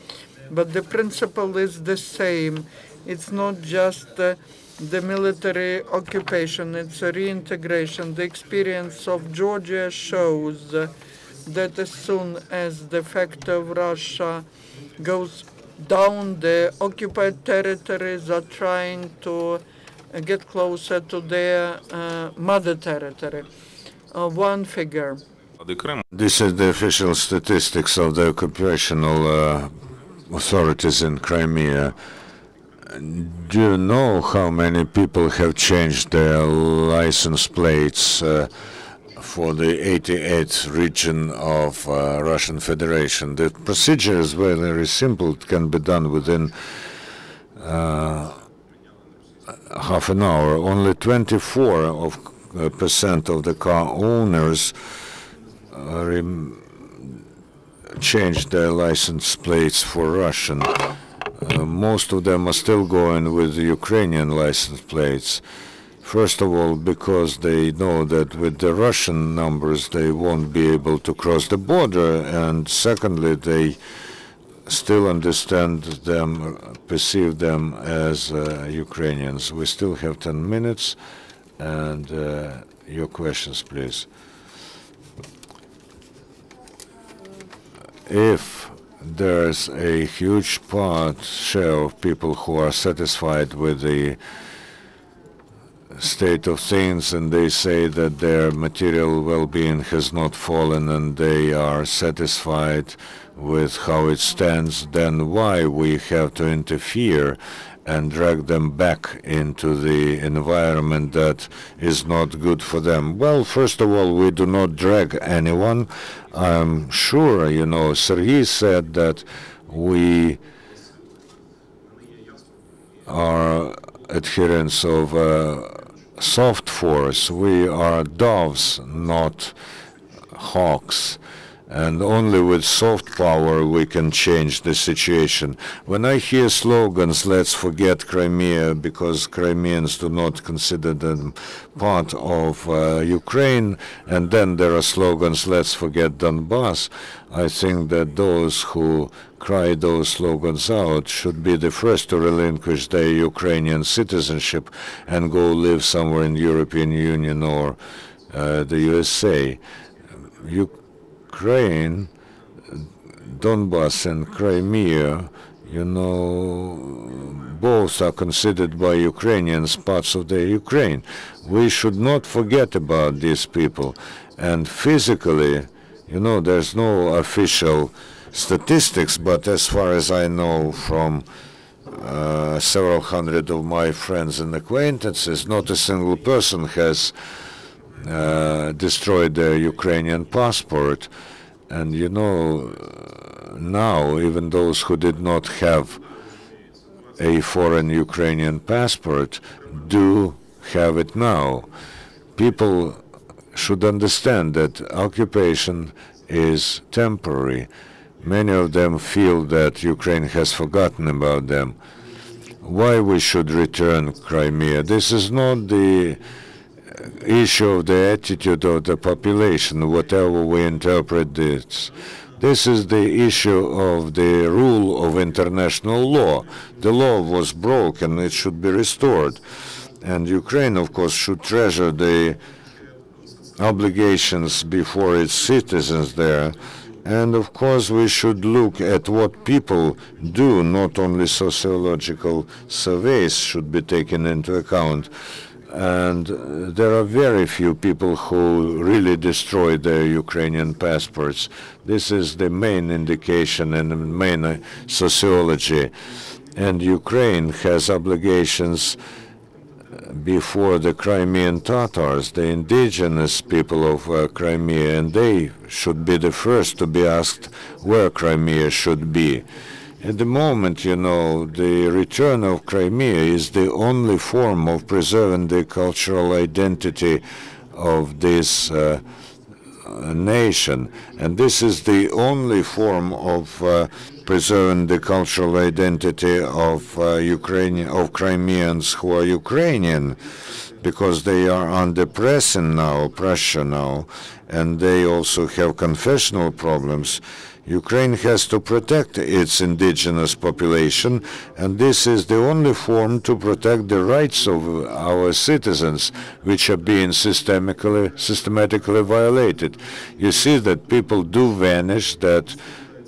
But the principle is the same. It's not just the military occupation, it's a reintegration. The experience of Georgia shows that as soon as the fact of Russia goes down, the occupied territories are trying to get closer to their mother territory. One figure. This is the official statistics of the occupational authorities in Crimea. Do you know how many people have changed their license plates for the 88th region of Russian Federation? The procedure is very simple. It can be done within half an hour. Only 24% of the car owners changed their license plates for Russian. Most of them are still going with the Ukrainian license plates. First of all, because they know that with the Russian numbers they won't be able to cross the border, and secondly, they still understand them, perceive them as Ukrainians. We still have 10 minutes, and your questions, please. If there's a huge share of people who are satisfied with the state of things, and they say that their material well-being has not fallen, and they are satisfied with how it stands, then why we have to interfere and drag them back into the environment that is not good for them? Well, first of all, we do not drag anyone. I'm sure, you know, Serhiy said that we are adherents of soft force. We are doves, not hawks. And only with soft power we can change the situation. When I hear slogans, let's forget Crimea, because Crimeans do not consider them part of Ukraine, and then there are slogans, let's forget Donbass, I think that those who cry those slogans out should be the first to relinquish their Ukrainian citizenship and go live somewhere in the European Union or the USA. Ukraine, Donbass and Crimea, you know, both are considered by Ukrainians parts of the Ukraine. We should not forget about these people. And physically, you know, there's no official statistics, but as far as I know from several hundred of my friends and acquaintances, not a single person has destroyed their Ukrainian passport. And you know, now even those who did not have a foreign Ukrainian passport do have it now. People should understand that occupation is temporary. Many of them feel that Ukraine has forgotten about them. Why we should return Crimea? This is not the issue of the attitude of the population, whatever we interpret this. This is the issue of the rule of international law. The law was broken, it should be restored. And Ukraine, of course, should treasure the obligations before its citizens there, And of course, we should look at what people do, not only sociological surveys should be taken into account. And there are very few people who really destroy their Ukrainian passports. This is the main indication and main sociology. And Ukraine has obligations before the Crimean Tatars, the indigenous people of Crimea, and they should be the first to be asked where Crimea should be. At the moment, you know, the return of Crimea is the only form of preserving the cultural identity of this nation. And this is the only form of preserving the cultural identity of Crimeans who are Ukrainian, because they are under pressure now, and they also have confessional problems. Ukraine has to protect its indigenous population, and this is the only form to protect the rights of our citizens, which are being systematically violated. You see that people do vanish, that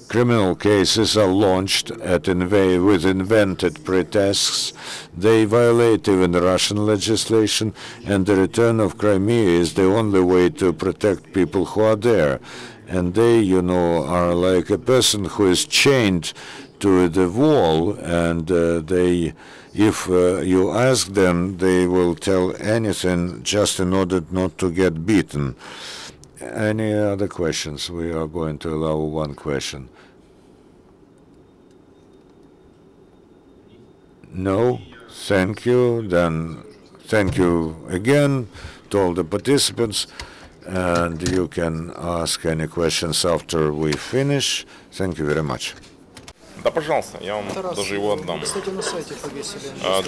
criminal cases are launched with invented pretexts. They violate even the Russian legislation, and the return of Crimea is the only way to protect people who are there. And they, you know, are like a person who is chained to the wall, and if you ask them, they will tell anything just in order not to get beaten. Any other questions? We are going to allow one question. No? Thank you. Then thank you again to all the participants. And you can ask any questions after we finish. Thank you very much. Да, пожалуйста, я вам даже его отдам.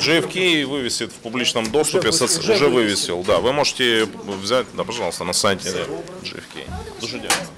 GfK вывесит в публичном доступе, уже вывесил, да, вы можете взять, да, пожалуйста, на сайте GfK. Дуже дякую.